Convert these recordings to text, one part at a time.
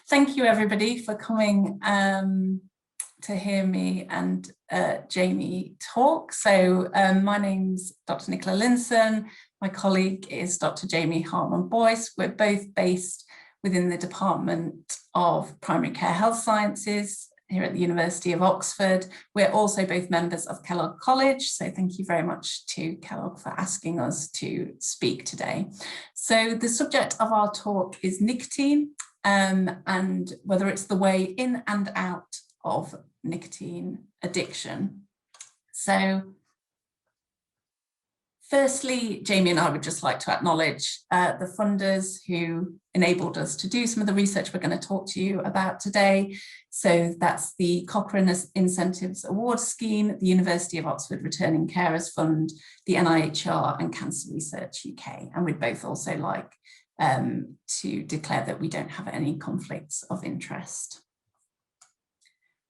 Thank you everybody for coming to hear me and Jamie talk. So my name's Dr. Nicola Lindson. My colleague is Dr. Jamie Hartmann-Boyce. We're both based within the Department of Primary Care Health Sciences here at the University of Oxford. We're also both members of Kellogg College, so thank you very much to Kellogg for asking us to speak today. So the subject of our talk is nicotine, and whether it's the way in and out of nicotine addiction. So firstly, Jamie and I would just like to acknowledge the funders who enabled us to do some of the research we're going to talk to you about today. So that's the Cochrane Incentives Award Scheme, the University of Oxford Returning Carers Fund, the NIHR and Cancer Research UK. And we'd both also like to declare that we don't have any conflicts of interest.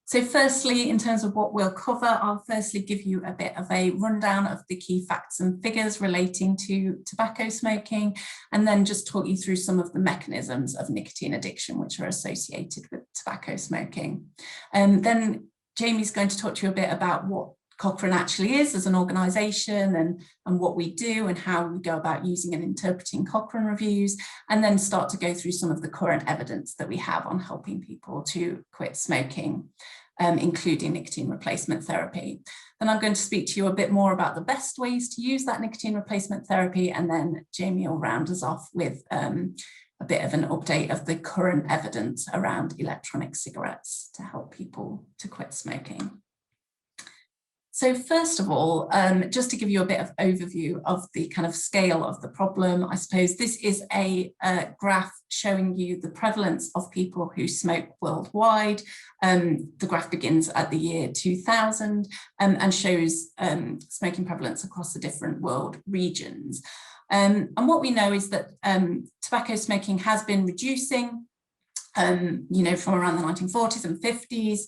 So firstly, in terms of what we'll cover, I'll firstly give you a bit of a rundown of the key facts and figures relating to tobacco smoking, and then just talk you through some of the mechanisms of nicotine addiction which are associated with tobacco smoking. Then Jamie's going to talk to you a bit about what Cochrane actually is as an organisation and what we do and how we go about using and interpreting Cochrane Reviews, and then start to go through some of the current evidence that we have on helping people to quit smoking, including nicotine replacement therapy. Then I'm going to speak to you a bit more about the best ways to use that nicotine replacement therapy, and then Jamie will round us off with a bit of an update of the current evidence around electronic cigarettes to help people to quit smoking. So first of all, just to give you a bit of overview of the kind of scale of the problem, I suppose this is a graph showing you the prevalence of people who smoke worldwide. The graph begins at the year 2000 and shows smoking prevalence across the different world regions. And what we know is that tobacco smoking has been reducing, from around the 1940s and 50s.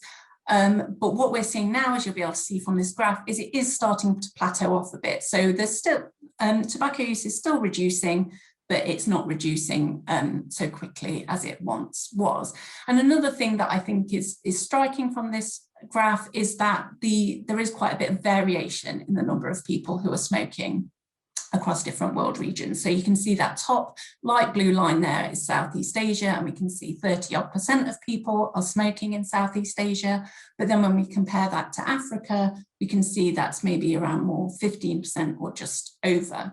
But what we're seeing now, as you'll be able to see from this graph, is it is starting to plateau off a bit. So there's still, tobacco use is still reducing, but it's not reducing so quickly as it once was. And another thing that I think is striking from this graph is that there is quite a bit of variation in the number of people who are smoking across different world regions. So you can see that top light blue line there is Southeast Asia, and we can see 30% of people are smoking in Southeast Asia. But then when we compare that to Africa, we can see that's maybe around more 15% or just over.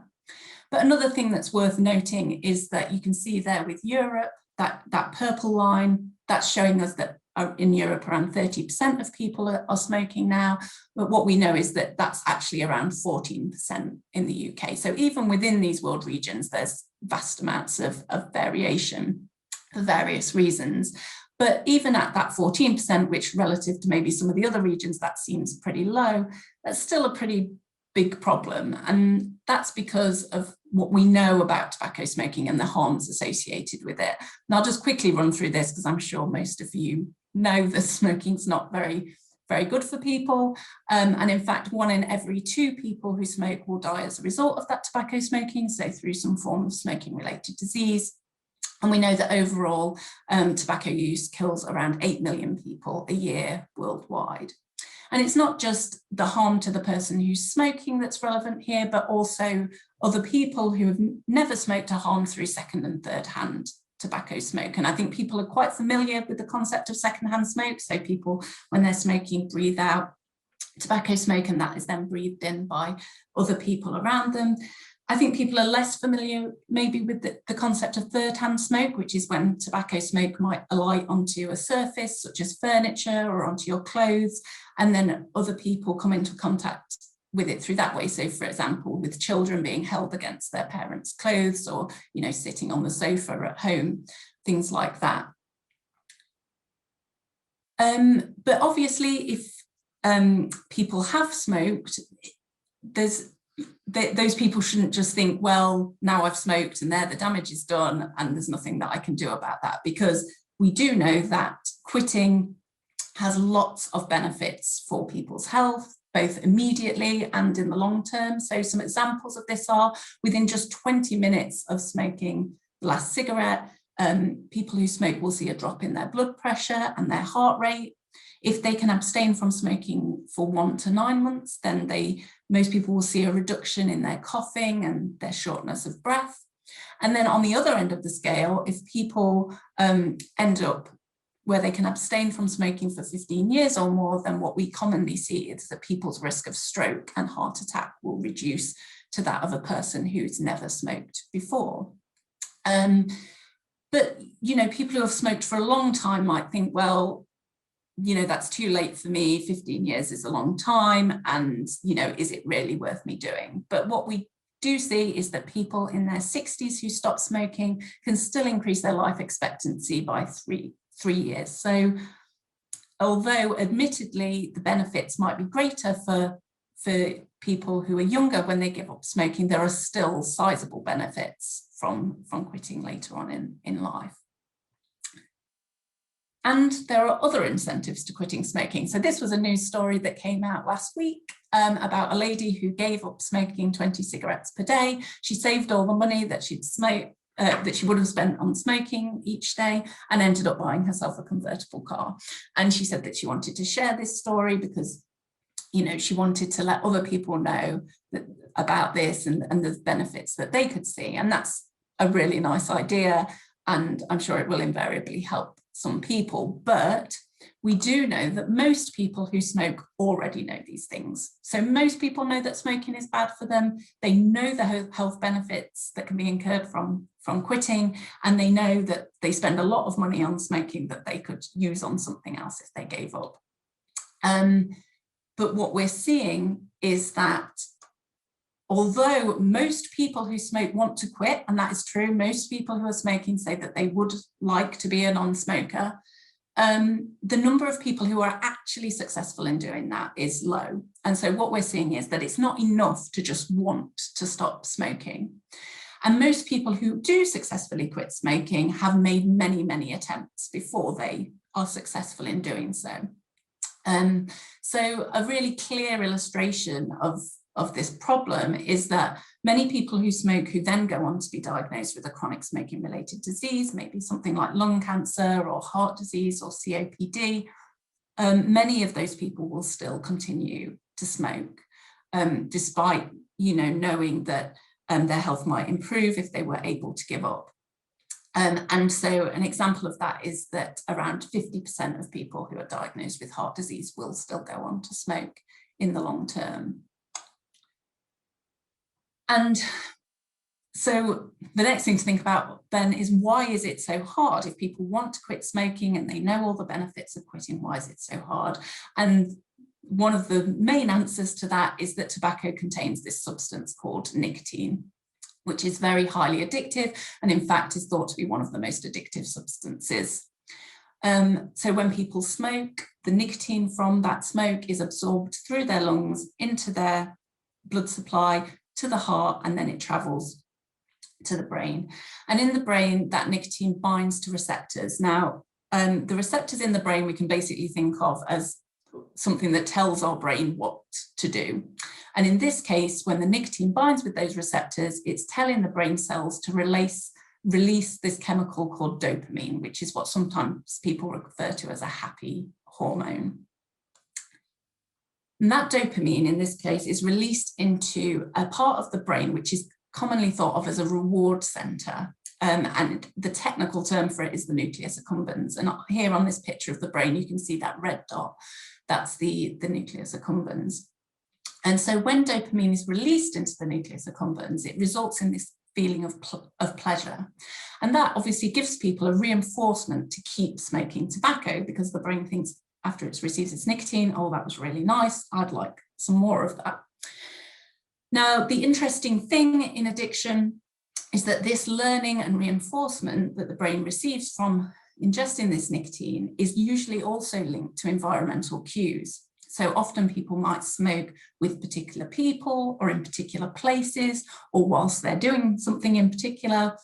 But another thing that's worth noting is that you can see there with Europe, that purple line, that's showing us that in Europe around 30% of people are smoking now, but what we know is that that's actually around 14% in the UK. So even within these world regions, there's vast amounts of variation for various reasons. But even at that 14%, which relative to maybe some of the other regions, that seems pretty low, that's still a pretty big problem. And that's because of what we know about tobacco smoking and the harms associated with it. And I'll just quickly run through this because I'm sure most of you know that smoking's not very good for people. And in fact, 1 in every 2 people who smoke will die as a result of that tobacco smoking, so through some form of smoking related disease. And we know that overall tobacco use kills around 8 million people a year worldwide. And it's not just the harm to the person who's smoking that's relevant here, but also other people who have never smoked are harmed through second and third hand tobacco smoke. And I think people are quite familiar with the concept of secondhand smoke. So people, when they're smoking, breathe out tobacco smoke, and that is then breathed in by other people around them. I think people are less familiar maybe with the concept of third-hand smoke, which is when tobacco smoke might alight onto a surface such as furniture or onto your clothes, and then other people come into contact with it through that way. So for example, with children being held against their parents' clothes, or sitting on the sofa at home, things like that. But obviously, if people have smoked, those people shouldn't just think, well, now I've smoked and there the damage is done and there's nothing that I can do about that, because we do know that quitting has lots of benefits for people's health, both immediately and in the long term. So some examples of this are, within just 20 minutes of smoking the last cigarette, People who smoke will see a drop in their blood pressure and their heart rate. If they can abstain from smoking for 1 to 9 months, then most people will see a reduction in their coughing and their shortness of breath. And then on the other end of the scale, if people end up where they can abstain from smoking for 15 years or more, then what we commonly see is that people's risk of stroke and heart attack will reduce to that of a person who's never smoked before. But, you know, people who have smoked for a long time might think, well, you know, that's too late for me. 15 years is a long time. And, you know, is it really worth me doing? But what we do see is that people in their 60s who stop smoking can still increase their life expectancy by three years. So although admittedly the benefits might be greater for people who are younger when they give up smoking, there are still sizable benefits from quitting later on in life. And there are other incentives to quitting smoking. So this was a news story that came out last week about a lady who gave up smoking 20 cigarettes per day. She saved all the money that she'd smoked, that she would have spent on smoking each day, and ended up buying herself a convertible car. And she said that she wanted to share this story because, you know, she wanted to let other people know about this and the benefits that they could see. And that's a really nice idea. And I'm sure it will invariably help some people, but we do know that most people who smoke already know these things. So most people know that smoking is bad for them. They know the health benefits that can be incurred from quitting, and they know that they spend a lot of money on smoking that they could use on something else if they gave up. But what we're seeing is that although most people who smoke want to quit, and that is true, most people who are smoking say that they would like to be a non-smoker, the number of people who are actually successful in doing that is low. And so what we're seeing is that it's not enough to just want to stop smoking. And most people who do successfully quit smoking have made many, many attempts before they are successful in doing so. So a really clear illustration of this problem is that many people who smoke who then go on to be diagnosed with a chronic smoking related disease, maybe something like lung cancer or heart disease or COPD, many of those people will still continue to smoke, despite, you know, knowing that their health might improve if they were able to give up. And so an example of that is that around 50% of people who are diagnosed with heart disease will still go on to smoke in the long term. And so the next thing to think about then is, why is it so hard? If people want to quit smoking and they know all the benefits of quitting, why is it so hard? And one of the main answers to that is that tobacco contains this substance called nicotine, which is very highly addictive and in fact is thought to be one of the most addictive substances. So when people smoke, the nicotine from that smoke is absorbed through their lungs into their blood supply to the heart, and then it travels to the brain. And in the brain, that nicotine binds to receptors. Now, the receptors in the brain we can basically think of as something that tells our brain what to do. And in this case, when the nicotine binds with those receptors, it's telling the brain cells to release this chemical called dopamine, which is what sometimes people refer to as a happy hormone. And that dopamine, in this case, is released into a part of the brain which is commonly thought of as a reward center. And the technical term for it is the nucleus accumbens. And here on this picture of the brain, you can see that red dot. That's the nucleus accumbens. And so when dopamine is released into the nucleus accumbens, it results in this feeling of pleasure. And that obviously gives people a reinforcement to keep smoking tobacco, because the brain thinks, after it receives its nicotine, oh, that was really nice, I'd like some more of that. Now, the interesting thing in addiction is that this learning and reinforcement that the brain receives from ingesting this nicotine is usually also linked to environmental cues. So often people might smoke with particular people or in particular places, or whilst they're doing something in particular.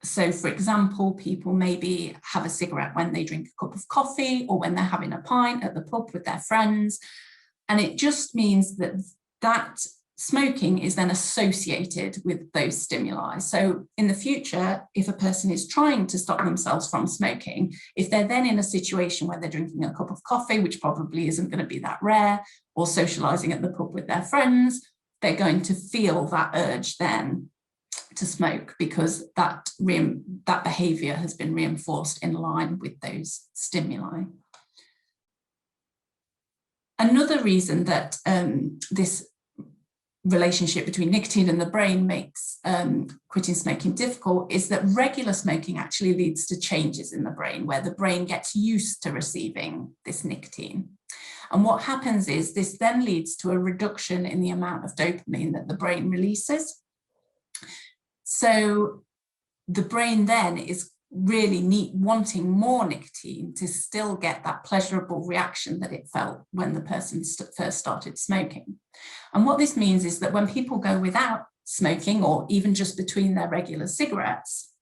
So for example, people maybe have a cigarette when they drink a cup of coffee or when they're having a pint at the pub with their friends. And it just means that that smoking is then associated with those stimuli. So in the future, if a person is trying to stop themselves from smoking, if they're then in a situation where they're drinking a cup of coffee, which probably isn't going to be that rare, or socializing at the pub with their friends, they're going to feel that urge then to smoke, because that behavior has been reinforced in line with those stimuli. Another reason that this relationship between nicotine and the brain makes quitting smoking difficult is that regular smoking actually leads to changes in the brain, where the brain gets used to receiving this nicotine. And what happens is this then leads to a reduction in the amount of dopamine that the brain releases. So the brain then is really wanting more nicotine to still get that pleasurable reaction that it felt when the person first started smoking. And what this means is that when people go without smoking, or even just between their regular cigarettes,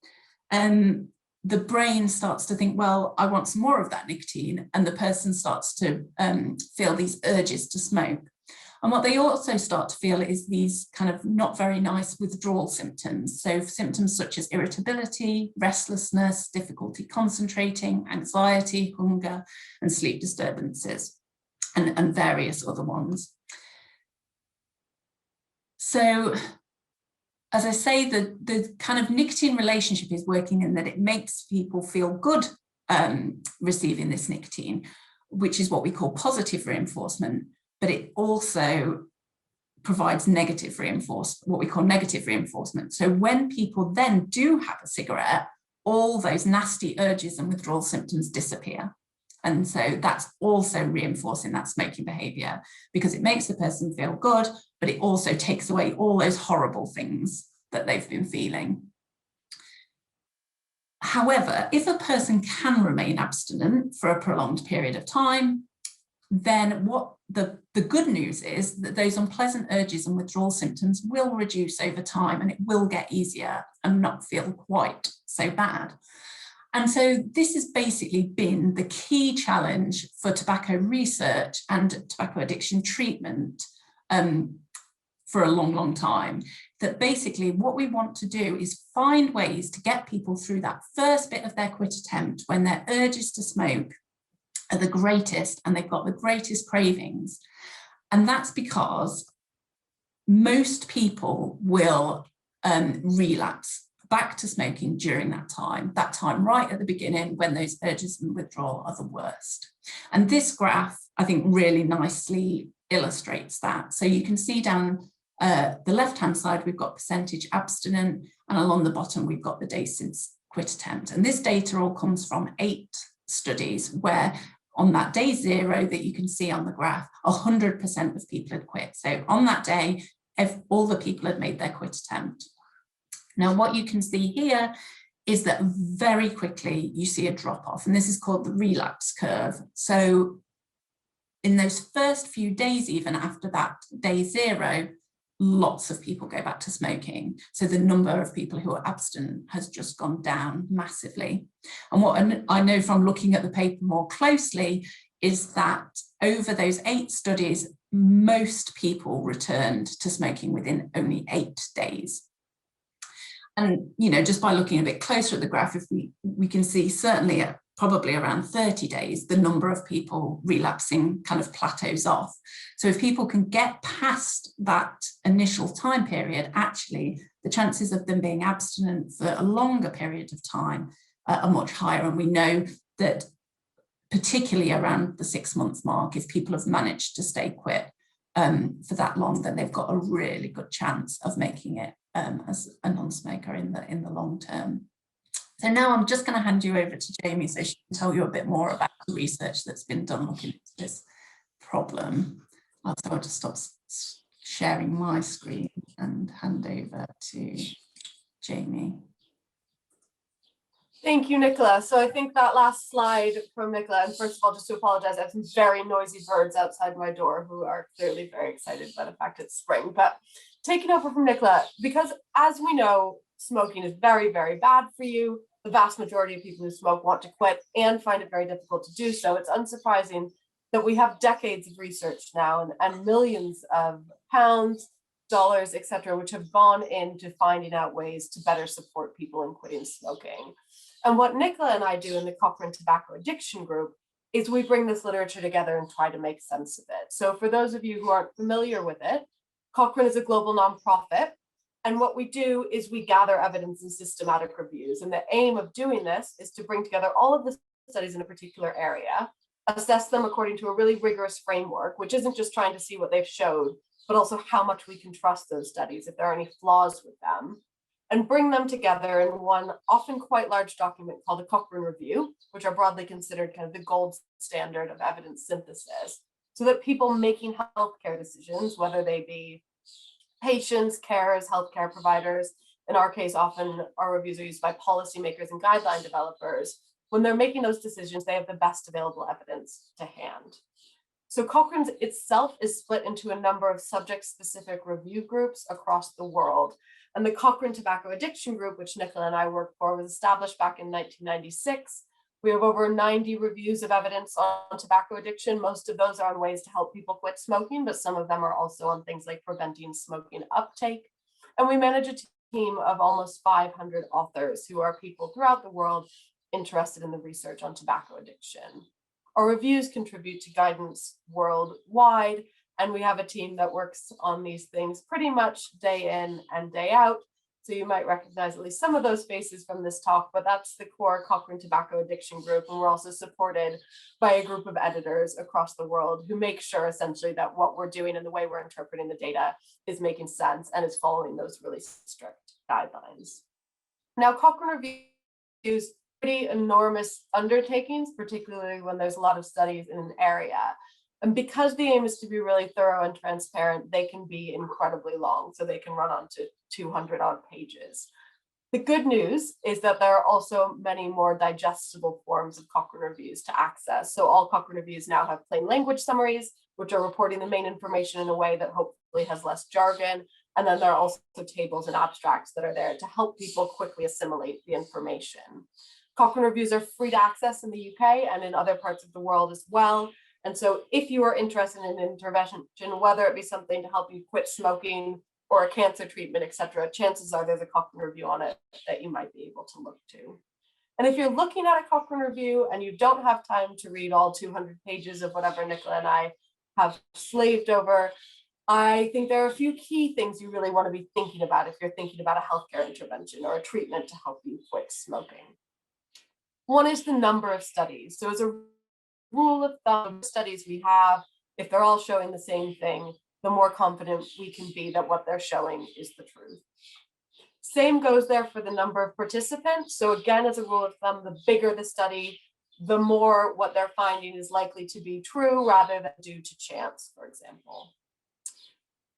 the brain starts to think, well, I want some more of that nicotine, and the person starts to feel these urges to smoke. And what they also start to feel is these kind of not very nice withdrawal symptoms. So symptoms such as irritability, restlessness, difficulty concentrating, anxiety, hunger, and sleep disturbances, and various other ones. So, as I say, the kind of nicotine relationship is working in that it makes people feel good receiving this nicotine, which is what we call positive reinforcement. But it also provides negative reinforcement, what we call negative reinforcement. So when people then do have a cigarette, all those nasty urges and withdrawal symptoms disappear. And so that's also reinforcing that smoking behavior, because it makes the person feel good, but it also takes away all those horrible things that they've been feeling. However, if a person can remain abstinent for a prolonged period of time, then what the good news is that those unpleasant urges and withdrawal symptoms will reduce over time, and it will get easier and not feel quite so bad. And so this has basically been the key challenge for tobacco research and tobacco addiction treatment for a long, long time. That basically what we want to do is find ways to get people through that first bit of their quit attempt, when their urges to smoke are the greatest and they've got the greatest cravings. And that's because most people will relapse back to smoking during that time right at the beginning, when those urges and withdrawal are the worst. And this graph, I think, really nicely illustrates that. So you can see down the left-hand side, we've got percentage abstinent, and along the bottom, we've got the days since quit attempt. And this data all comes from 8 studies where on that day 0 that you can see on the graph, 100% of people had quit. So on that day, all the people had made their quit attempt. Now, what you can see here is that very quickly you see a drop off, and this is called the relapse curve. So in those first few days, even after that day 0, lots of people go back to smoking. So the number of people who are abstinent has just gone down massively. And what I know from looking at the paper more closely is that over those 8 studies, most people returned to smoking within only 8 days. And, you know, just by looking a bit closer at the graph, if we can see certainly at probably around 30 days, the number of people relapsing kind of plateaus off. So if people can get past that initial time period, actually the chances of them being abstinent for a longer period of time are much higher. And we know that particularly around the 6-month mark, if people have managed to stay quit for that long, then they've got a really good chance of making it as a non-smoker in the long term. So now I'm just going to hand you over to Jamie so she can tell you a bit more about the research that's been done looking at this problem. So I'll just stop sharing my screen and hand over to Jamie. Thank you, Nicola. So I think that last slide from Nicola, and first of all, just to apologize, I have some very noisy birds outside my door who are clearly very excited by the fact it's spring. But taking over from Nicola, because as we know, smoking is very, very bad for you. The vast majority of people who smoke want to quit and find it very difficult to do so. It's unsurprising that we have decades of research now and millions of pounds dollars, etc., which have gone into finding out ways to better support people in quitting smoking. And what Nicola and I do in the Cochrane Tobacco Addiction Group is we bring this literature together and try to make sense of it. So for those of you who aren't familiar with it, Cochrane is a global nonprofit. And what we do is we gather evidence in systematic reviews. And the aim of doing this is to bring together all of the studies in a particular area, assess them according to a really rigorous framework, which isn't just trying to see what they've showed, but also how much we can trust those studies, if there are any flaws with them, and bring them together in one often quite large document called a Cochrane Review, which are broadly considered kind of the gold standard of evidence synthesis, so that people making healthcare decisions, whether they be patients, carers, healthcare providers, in our case, often our reviews are used by policymakers and guideline developers, when they're making those decisions, they have the best available evidence to hand. So Cochrane itself is split into a number of subject-specific review groups across the world. And the Cochrane Tobacco Addiction Group, which Nicola and I worked for, was established back in 1996. We have over 90 reviews of evidence on tobacco addiction. Most of those are on ways to help people quit smoking, but some of them are also on things like preventing smoking uptake. And we manage a team of almost 500 authors who are people throughout the world interested in the research on tobacco addiction. Our reviews contribute to guidance worldwide, and we have a team that works on these things pretty much day in and day out. So you might recognize at least some of those faces from this talk, but that's the core Cochrane Tobacco Addiction Group. And we're also supported by a group of editors across the world who make sure essentially that what we're doing and the way we're interpreting the data is making sense and is following those really strict guidelines. Now, Cochrane Reviews pretty enormous undertakings, particularly when there's a lot of studies in an area. And because the aim is to be really thorough and transparent, they can be incredibly long. So they can run on to 200 odd pages. The good news is that there are also many more digestible forms of Cochrane Reviews to access. So all Cochrane Reviews now have plain language summaries, which are reporting the main information in a way that hopefully has less jargon. And then there are also tables and abstracts that are there to help people quickly assimilate the information. Cochrane Reviews are free to access in the UK and in other parts of the world as well. And so if you are interested in an intervention, whether it be something to help you quit smoking or a cancer treatment, etc., chances are there's a Cochrane Review on it that you might be able to look to. And if you're looking at a Cochrane Review and you don't have time to read all 200 pages of whatever Nicola and I have slaved over, I think there are a few key things you really want to be thinking about if you're thinking about a healthcare intervention or a treatment to help you quit smoking. One is the number of studies. So as a rule of thumb, studies we have, if they're all showing the same thing, the more confident we can be that what they're showing is the truth. Same goes there for the number of participants. So again, as a rule of thumb, the bigger the study, the more what they're finding is likely to be true rather than due to chance, for example.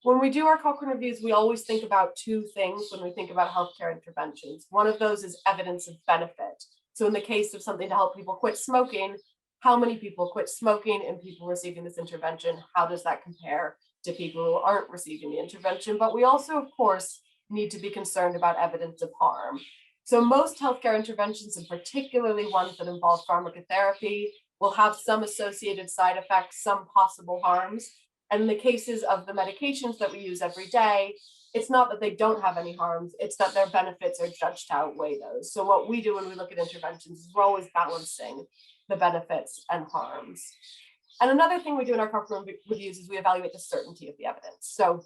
When we do our Cochrane Reviews, we always think about two things when we think about healthcare interventions. One of those is evidence of benefit. So in the case of something to help people quit smoking, how many people quit smoking and people receiving this intervention? How does that compare to people who aren't receiving the intervention? But we also, of course, need to be concerned about evidence of harm. So most healthcare interventions, and particularly ones that involve pharmacotherapy, will have some associated side effects, some possible harms. And in the cases of the medications that we use every day, it's not that they don't have any harms, it's that their benefits are judged to outweigh those. So what we do when we look at interventions is we're always balancing the benefits and harms. And another thing we do in our Cochrane Reviews is we evaluate the certainty of the evidence. So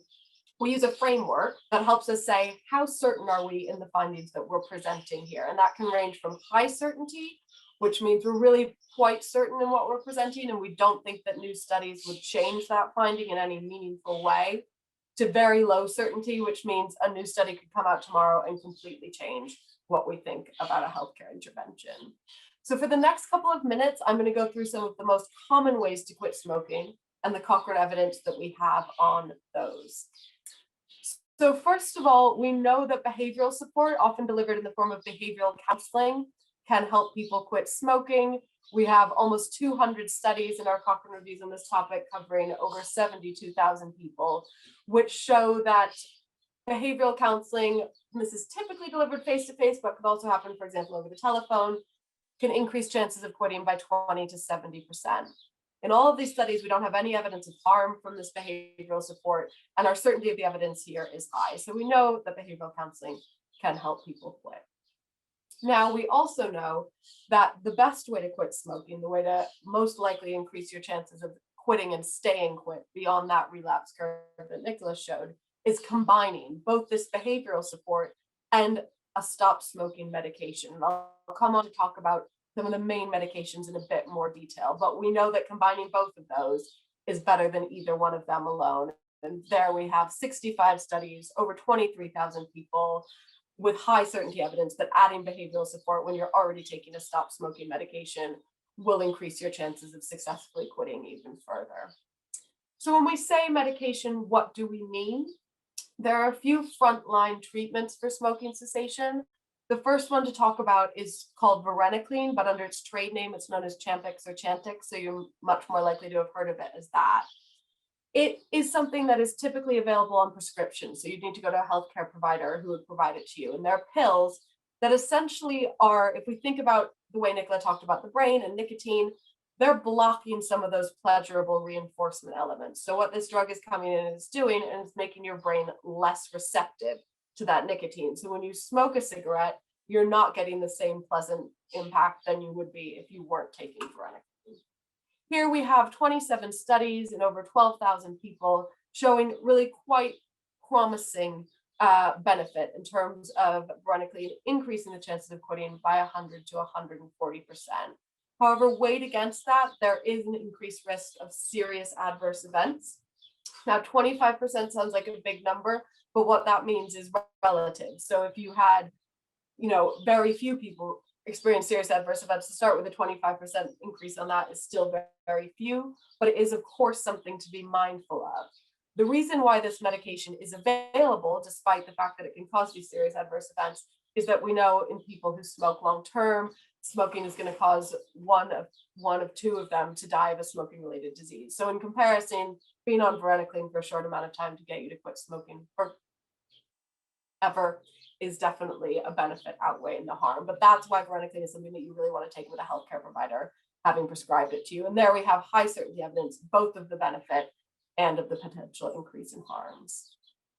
we use a framework that helps us say, how certain are we in the findings that we're presenting here? And that can range from high certainty, which means we're really quite certain in what we're presenting, and we don't think that new studies would change that finding in any meaningful way, to very low certainty, which means a new study could come out tomorrow and completely change what we think about a healthcare intervention. So for the next couple of minutes, I'm going to go through some of the most common ways to quit smoking and the Cochrane evidence that we have on those. So first of all, we know that behavioral support, often delivered in the form of behavioral counseling, can help people quit smoking. We have almost 200 studies in our Cochrane Reviews on this topic, covering over 72,000 people, which show that behavioral counseling, and this is typically delivered face-to-face, but could also happen, for example, over the telephone, can increase chances of quitting by 20 to 70%. In all of these studies, we don't have any evidence of harm from this behavioral support, and our certainty of the evidence here is high. So we know that behavioral counseling can help people quit. Now, we also know that the best way to quit smoking, the way to most likely increase your chances of quitting and staying quit beyond that relapse curve that Nicola showed, is combining both this behavioral support and a stop smoking medication. And I'll come on to talk about some of the main medications in a bit more detail, but we know that combining both of those is better than either one of them alone. And there we have 65 studies, over 23,000 people, with high certainty evidence that adding behavioral support when you're already taking a stop smoking medication will increase your chances of successfully quitting even further. So when we say medication, what do we mean? There are a few frontline treatments for smoking cessation. The first one to talk about is called Varenicline, but under its trade name, it's known as Champix or Chantix, so you're much more likely to have heard of it as that. It is something that is typically available on prescription, so you need to go to a healthcare provider who would provide it to you. And they're pills that essentially are, if we think about the way Nicola talked about the brain and nicotine, they're blocking some of those pleasurable reinforcement elements. So what this drug is coming in and is doing is making your brain less receptive to that nicotine. So when you smoke a cigarette, you're not getting the same pleasant impact than you would be if you weren't taking Varenicline. Here we have 27 studies in over 12,000 people showing really quite promising benefit in terms of Varenicline increasing the chances of quitting by 100 to 140%. However, weighed against that, there is an increased risk of serious adverse events. Now, 25% sounds like a big number, but what that means is relative. So if you had, very few people experience serious adverse events, to start with a 25% increase on that is still very, very few, but it is of course something to be mindful of. The reason why this medication is available, despite the fact that it can cause these serious adverse events, is that we know in people who smoke long-term, smoking is going to cause one of two of them to die of a smoking-related disease. So in comparison, being on Varenicline for a short amount of time to get you to quit smoking forever is definitely a benefit outweighing the harm. But that's why Varenicline is something that you really want to take with a healthcare provider having prescribed it to you. And there we have high certainty evidence, both of the benefit and of the potential increase in harms.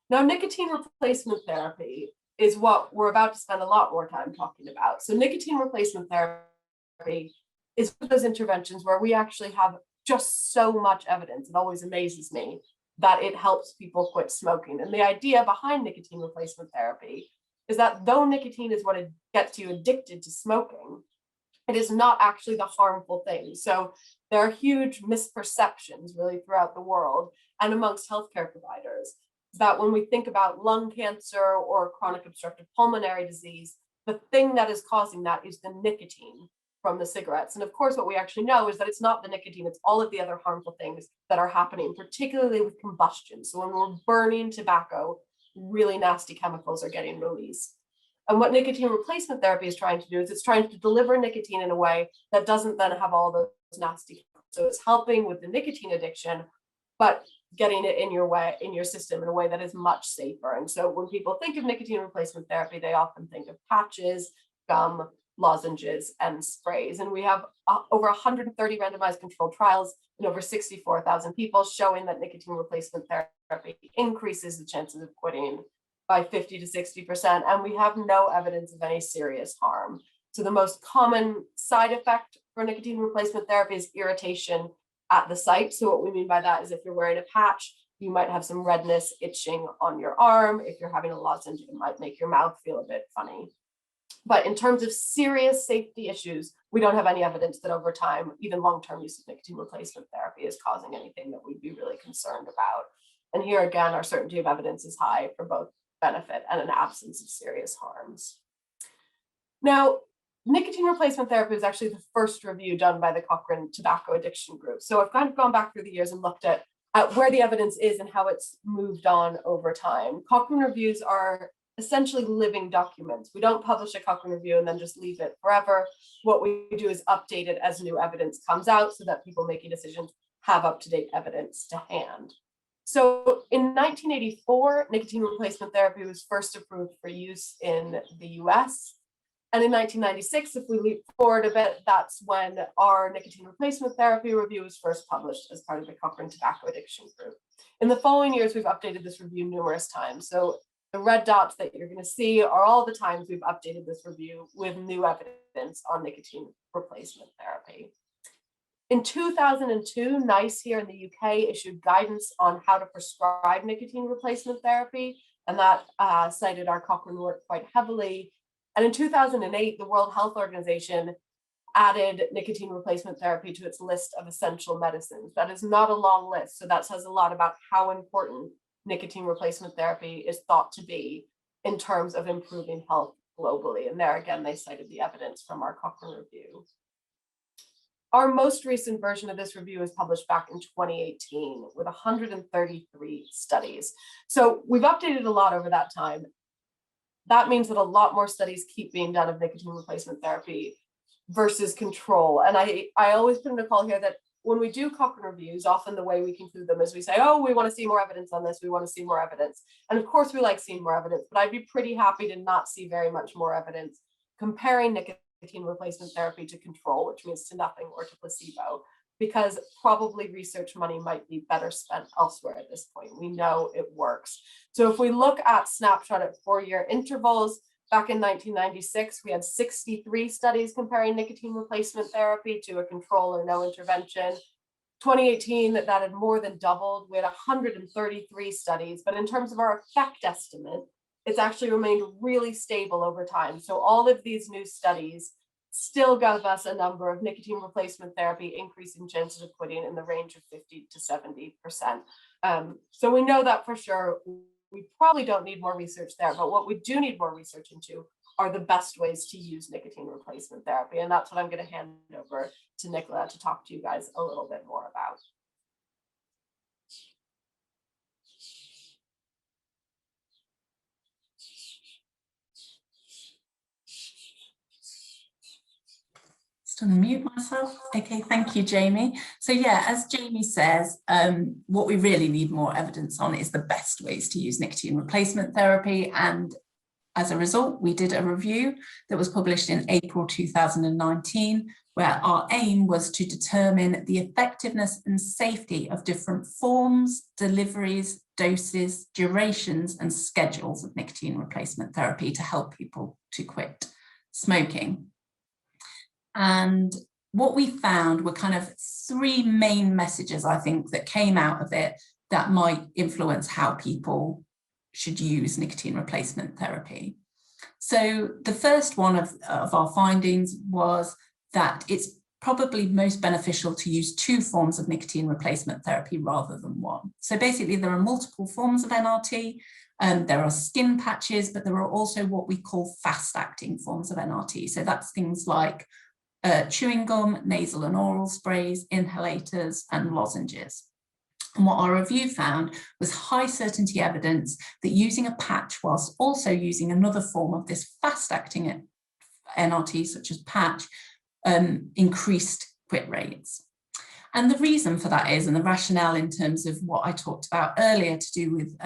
Now, nicotine replacement therapy is what we're about to spend a lot more time talking about. So nicotine replacement therapy is one of those interventions where we actually have just so much evidence, it always amazes me, that it helps people quit smoking. And the idea behind nicotine replacement therapy is that though nicotine is what gets you addicted to smoking, it is not actually the harmful thing. So there are huge misperceptions really throughout the world and amongst healthcare providers that when we think about lung cancer or chronic obstructive pulmonary disease, the thing that is causing that is the nicotine from the cigarettes. And of course, what we actually know is that it's not the nicotine, it's all of the other harmful things that are happening, particularly with combustion. So when we're burning tobacco, really nasty chemicals are getting released. And what nicotine replacement therapy is trying to do is it's trying to deliver nicotine in a way that doesn't then have all those nasty chemicals. So it's helping with the nicotine addiction, but getting it in your system in a way that is much safer. And so when people think of nicotine replacement therapy, they often think of patches, gum, lozenges, and sprays. And we have over 130 randomized controlled trials in over 64,000 people showing that nicotine replacement therapy increases the chances of quitting by 50 to 60%. And we have no evidence of any serious harm. So the most common side effect for nicotine replacement therapy is irritation at the site. So what we mean by that is if you're wearing a patch, you might have some redness, itching on your arm. If you're having a lozenge, it might make your mouth feel a bit funny. But in terms of serious safety issues, we don't have any evidence that over time, even long-term use of nicotine replacement therapy is causing anything that we'd be really concerned about. And here again, our certainty of evidence is high for both benefit and an absence of serious harms. Now, nicotine replacement therapy was actually the first review done by the Cochrane Tobacco Addiction Group. So I've kind of gone back through the years and looked at where the evidence is and how it's moved on over time. Cochrane Reviews are essentially living documents. We don't publish a Cochrane Review and then just leave it forever. What we do is update it as new evidence comes out so that people making decisions have up-to-date evidence to hand. So in 1984, nicotine replacement therapy was first approved for use in the US. And in 1996, if we leap forward a bit, that's when our nicotine replacement therapy review was first published as part of the Cochrane Tobacco Addiction Group. In the following years, we've updated this review numerous times. So the red dots that you're going to see are all the times we've updated this review with new evidence on nicotine replacement therapy. In 2002, NICE here in the UK issued guidance on how to prescribe nicotine replacement therapy, and that cited our Cochrane work quite heavily. And in 2008, the World Health Organization added nicotine replacement therapy to its list of essential medicines. That is not a long list, so that says a lot about how important nicotine replacement therapy is thought to be in terms of improving health globally. And there again, they cited the evidence from our Cochrane review. Our most recent version of this review was published back in 2018 with 133 studies. So we've updated a lot over that time. That means that a lot more studies keep being done of nicotine replacement therapy versus control. And I always put in a call here that when we do Cochrane reviews, often the way we conclude them is we say, oh, we want to see more evidence on this, we want to see more evidence. And of course we like seeing more evidence, but I'd be pretty happy to not see very much more evidence comparing nicotine replacement therapy to control, which means to nothing, or to placebo, because probably research money might be better spent elsewhere at this point. We know it works. So if we look at snapshot at 4-year intervals, back in 1996, we had 63 studies comparing nicotine replacement therapy to a control or no intervention. 2018, that had more than doubled. We had 133 studies, but in terms of our effect estimate, it's actually remained really stable over time. So all of these new studies still give us a number of nicotine replacement therapy increasing chances of quitting in the range of 50 to 70%. So we know that for sure. We probably don't need more research there, but what we do need more research into are the best ways to use nicotine replacement therapy. And that's what I'm going to hand over to Nicola to talk to you guys a little bit more about. Just unmute myself. Okay, thank you, Jamie. So yeah, as Jamie says, what we really need more evidence on is the best ways to use nicotine replacement therapy. And as a result, we did a review that was published in April 2019, where our aim was to determine the effectiveness and safety of different forms, deliveries, doses, durations, and schedules of nicotine replacement therapy to help people to quit smoking. And what we found were kind of 3 main messages, I think, that came out of it that might influence how people should use nicotine replacement therapy. So the first one of our findings was that it's probably most beneficial to use 2 forms of nicotine replacement therapy rather than 1. So basically there are multiple forms of NRT. There are skin patches, but there are also what we call fast-acting forms of NRT. So that's things like chewing gum, nasal and oral sprays, inhalators, and lozenges. And what our review found was high certainty evidence that using a patch whilst also using another form of this fast-acting NRT, such as patch, increased quit rates. And the reason for that is, and the rationale in terms of what I talked about earlier to do with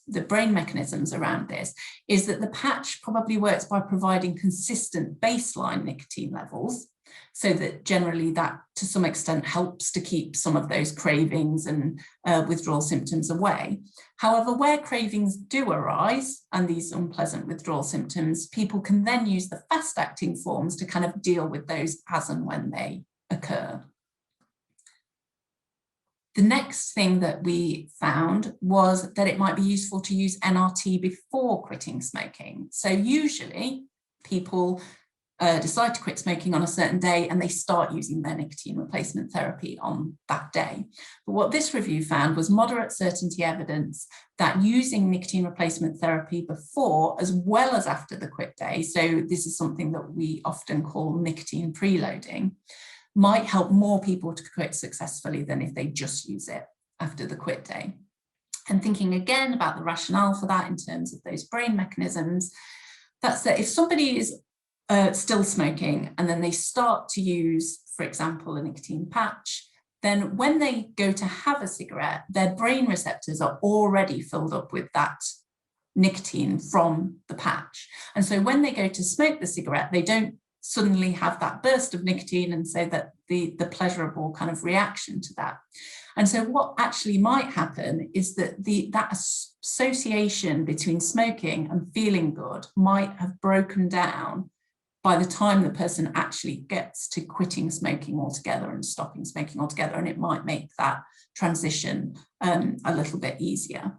the brain mechanisms around this, is that the patch probably works by providing consistent baseline nicotine levels, so that generally that to some extent helps to keep some of those cravings and withdrawal symptoms away. However, where cravings do arise and these unpleasant withdrawal symptoms, people can then use the fast-acting forms to kind of deal with those as and when they occur. The next thing that we found was that it might be useful to use NRT before quitting smoking. So usually people decide to quit smoking on a certain day and they start using their nicotine replacement therapy on that day. But what this review found was moderate certainty evidence that using nicotine replacement therapy before as well as after the quit day, so this is something that we often call nicotine preloading, might help more people to quit successfully than if they just use it after the quit day. And thinking again about the rationale for that in terms of those brain mechanisms, that's that if somebody is still smoking and then they start to use, for example, a nicotine patch, then when they go to have a cigarette, their brain receptors are already filled up with that nicotine from the patch. And so when they go to smoke the cigarette, they don't suddenly have that burst of nicotine, and so that the pleasurable kind of reaction to that. And so what actually might happen is that that association between smoking and feeling good might have broken down by the time the person actually gets to quitting smoking altogether and stopping smoking altogether, and it might make that transition a little bit easier.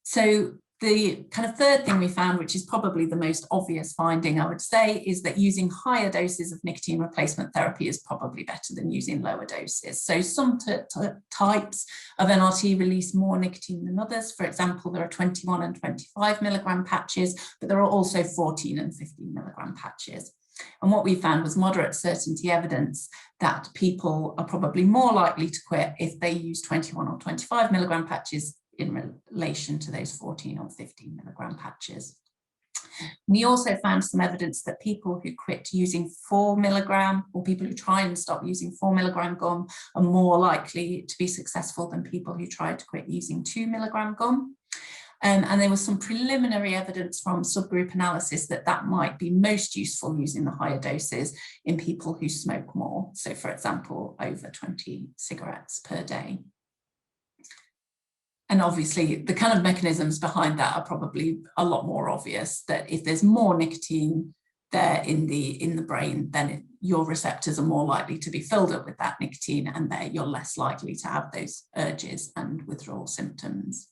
So the kind of third thing we found, which is probably the most obvious finding, I would say, is that using higher doses of nicotine replacement therapy is probably better than using lower doses. So some types of NRT release more nicotine than others. For example, there are 21 and 25 milligram patches, but there are also 14 and 15 milligram patches. And what we found was moderate certainty evidence that people are probably more likely to quit if they use 21 or 25 milligram patches in relation to those 14 or 15 milligram patches. We also found some evidence that people who quit using 4 milligram, or people who try and stop using 4 milligram gum, are more likely to be successful than people who tried to quit using 2 milligram gum. And there was some preliminary evidence from subgroup analysis that that might be most useful using the higher doses in people who smoke more. So for example, over 20 cigarettes per day. And obviously the kind of mechanisms behind that are probably a lot more obvious, that if there's more nicotine there in the brain, then your receptors are more likely to be filled up with that nicotine, and there you're less likely to have those urges and withdrawal symptoms.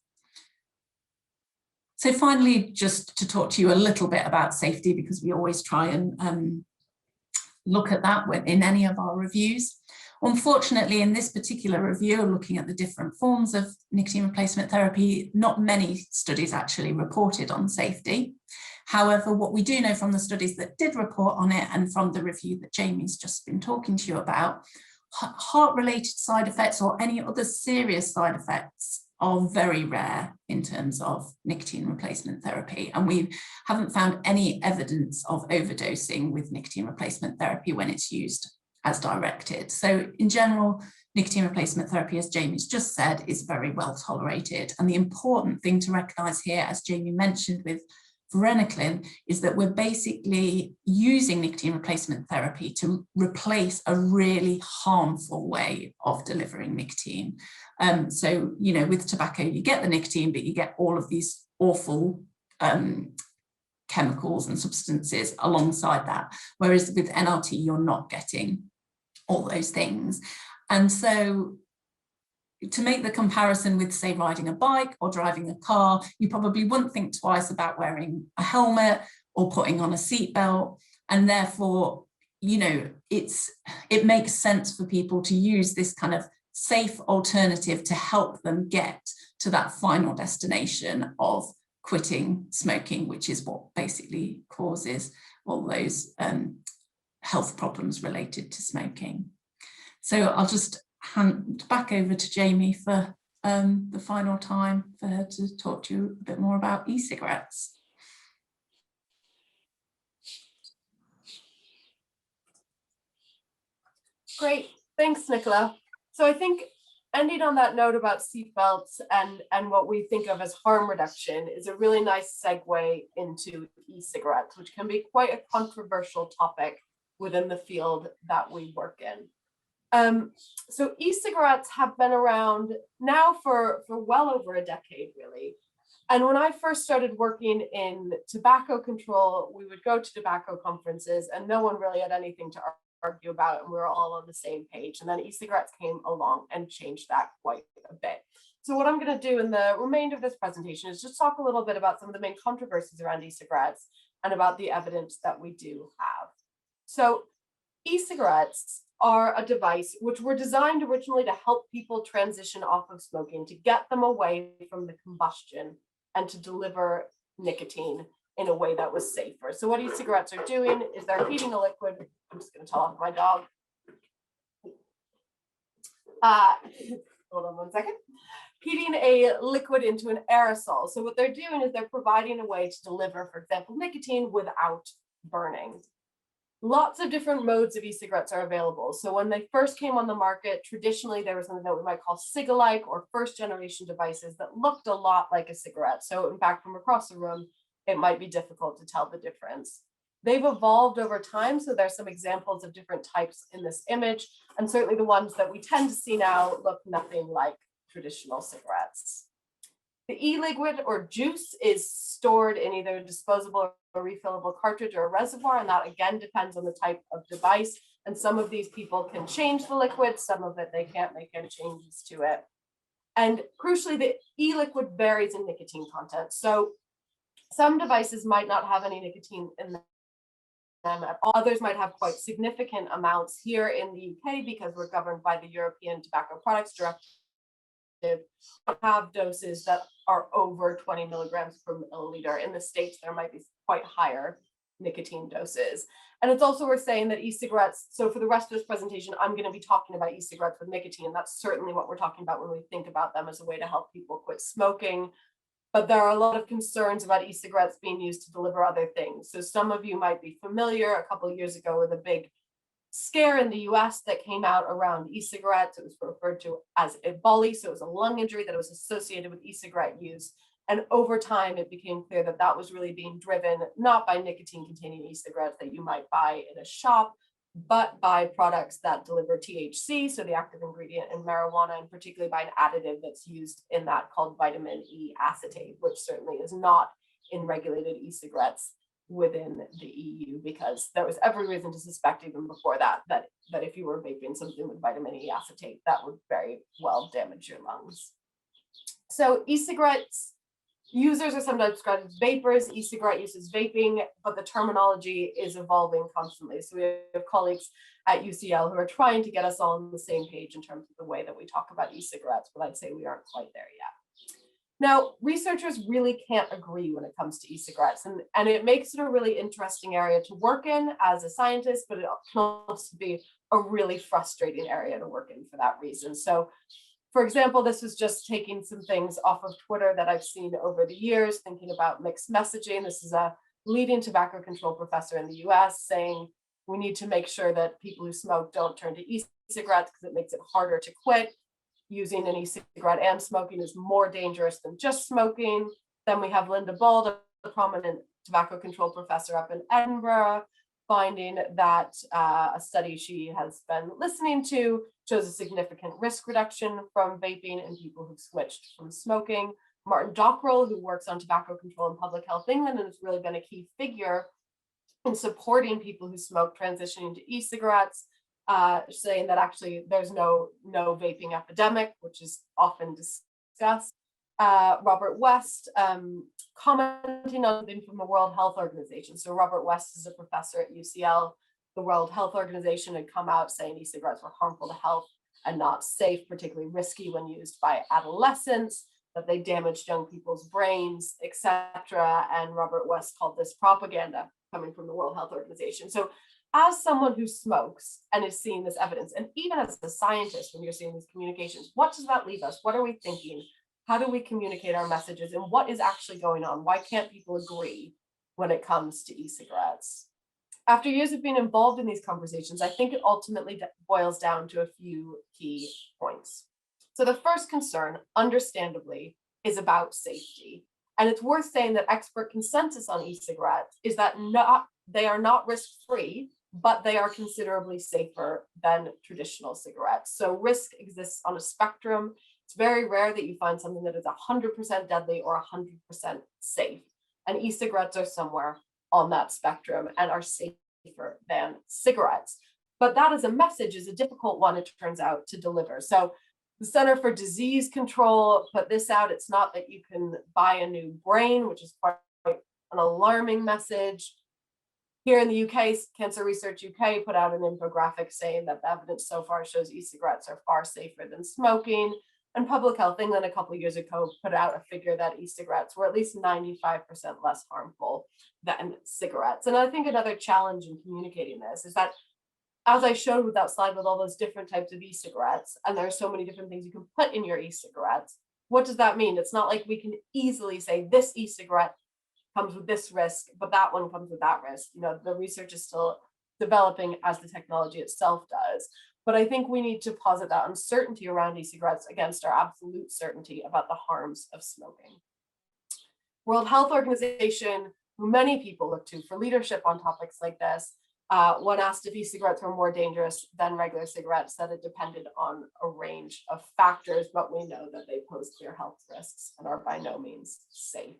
So finally, just to talk to you a little bit about safety, because we always try and look at that in any of our reviews. Unfortunately, in this particular review, looking at the different forms of nicotine replacement therapy, not many studies actually reported on safety. However, what we do know from the studies that did report on it, and from the review that Jamie's just been talking to you about, heart-related side effects or any other serious side effects are very rare in terms of nicotine replacement therapy. And we haven't found any evidence of overdosing with nicotine replacement therapy when it's used as directed. So in general, nicotine replacement therapy, as Jamie's just said, is very well tolerated. And the important thing to recognise here, as Jamie mentioned with Varenicline, is that we're basically using nicotine replacement therapy to replace a really harmful way of delivering nicotine. So, you know, with tobacco, you get the nicotine, but you get all of these awful chemicals and substances alongside that. Whereas with NRT, you're not getting all those things. And so to make the comparison with, say, riding a bike or driving a car, you probably wouldn't think twice about wearing a helmet or putting on a seatbelt. And therefore, you know, it makes sense for people to use this kind of safe alternative to help them get to that final destination of quitting smoking, which is what basically causes all those health problems related to smoking. So I'll just hand back over to Jamie for the final time for her to talk to you a bit more about e-cigarettes. Great, thanks, Nicola. So I think ending on that note about seatbelts and what we think of as harm reduction is a really nice segue into e-cigarettes, which can be quite a controversial topic within the field that we work in. So e-cigarettes have been around now for well over a decade, really. And when I first started working in tobacco control, we would go to tobacco conferences and no one really had anything to argue about, and we were all on the same page. And then e-cigarettes came along and changed that quite a bit. So what I'm going to do in the remainder of this presentation is just talk a little bit about some of the main controversies around e-cigarettes and about the evidence that we do have. So e-cigarettes are a device which were designed originally to help people transition off of smoking, to get them away from the combustion and to deliver nicotine in a way that was safer. So what e-cigarettes are doing is they're heating a liquid. I'm just going to tell off my dog. Hold on one second. Heating a liquid into an aerosol. So what they're doing is they're providing a way to deliver, for example, nicotine without burning. Lots of different modes of e-cigarettes are available. So when they first came on the market, traditionally there was something that we might call cig-alike or first generation devices that looked a lot like a cigarette. So in fact, from across the room, it might be difficult to tell the difference. They've evolved over time. So there's some examples of different types in this image. And certainly the ones that we tend to see now look nothing like traditional cigarettes. The e-liquid or juice is stored in either a disposable or refillable cartridge or a reservoir, and that again depends on the type of device. And some of these people can change the liquid, some of it they can't make any changes to it. And crucially, the e-liquid varies in nicotine content. So some devices might not have any nicotine in them at all. Others might have quite significant amounts. Here in the UK, because we're governed by the European Tobacco Products Directive, have doses that are over 20 milligrams per milliliter. In the States, there might be quite higher nicotine doses. And it's also worth saying that e-cigarettes, so for the rest of this presentation, I'm going to be talking about e-cigarettes with nicotine. That's certainly what we're talking about when we think about them as a way to help people quit smoking. But there are a lot of concerns about e-cigarettes being used to deliver other things. So some of you might be familiar a couple of years ago with a big scare in the US that came out around e-cigarettes. It was referred to as Ebola, so it was a lung injury that was associated with e-cigarette use. And over time, it became clear that that was really being driven not by nicotine-containing e-cigarettes that you might buy in a shop, but by products that deliver THC, so the active ingredient in marijuana, and particularly by an additive that's used in that called vitamin E acetate, which certainly is not in regulated e-cigarettes within the EU, because there was every reason to suspect even before that if you were vaping something with vitamin E acetate, that would very well damage your lungs. So e-cigarettes users are sometimes described as vapors. E-cigarette use is vaping, but the terminology is evolving constantly. So we have colleagues at UCL who are trying to get us all on the same page in terms of the way that we talk about e-cigarettes, but I'd say we aren't quite there yet. Now, researchers really can't agree when it comes to e-cigarettes, and it makes it a really interesting area to work in as a scientist, but it can also be a really frustrating area to work in for that reason. So, for example, this was just taking some things off of Twitter that I've seen over the years, thinking about mixed messaging. This is a leading tobacco control professor in the US saying we need to make sure that people who smoke don't turn to e-cigarettes because it makes it harder to quit. Using an e-cigarette and smoking is more dangerous than just smoking. Then we have Linda Bald, a prominent tobacco control professor up in Edinburgh, finding that a study she has been listening to shows a significant risk reduction from vaping in people who've switched from smoking. Martin Dockrell, who works on tobacco control in Public Health England and has really been a key figure in supporting people who smoke transitioning to e-cigarettes, saying that actually there's no vaping epidemic, which is often discussed. Robert West commenting on something from the World Health Organization. So Robert West is a professor at UCL. The World Health Organization had come out saying e-cigarettes were harmful to health and not safe, particularly risky when used by adolescents, that they damaged young people's brains, etc. And Robert West called this propaganda coming from the World Health Organization. So as someone who smokes and is seeing this evidence, and even as a scientist, when you're seeing these communications, what does that leave us? What are we thinking? How do we communicate our messages? And what is actually going on? Why can't people agree when it comes to e-cigarettes? After years of being involved in these conversations, I think it ultimately boils down to a few key points. So the first concern, understandably, is about safety. And it's worth saying that expert consensus on e-cigarettes is that they are not risk-free, but they are considerably safer than traditional cigarettes. So risk exists on a spectrum. It's very rare that you find something that is 100% deadly or 100% safe. And e-cigarettes are somewhere on that spectrum and are safer than cigarettes. But that as a message is a difficult one, it turns out, to deliver. So the Center for Disease Control put this out. It's not that you can buy a new brain, which is quite an alarming message. Here in the UK, Cancer Research UK put out an infographic saying that the evidence so far shows e-cigarettes are far safer than smoking. And Public Health England a couple of years ago put out a figure that e-cigarettes were at least 95% less harmful than cigarettes. And I think another challenge in communicating this is that, as I showed with that slide with all those different types of e-cigarettes, and there are so many different things you can put in your e-cigarettes, what does that mean? It's not like we can easily say this e-cigarette comes with this risk, but that one comes with that risk. You know, the research is still developing as the technology itself does. But I think we need to posit that uncertainty around e-cigarettes against our absolute certainty about the harms of smoking. World Health Organization, who many people look to for leadership on topics like this, when asked if e-cigarettes were more dangerous than regular cigarettes, said it depended on a range of factors, but we know that they pose clear health risks and are by no means safe.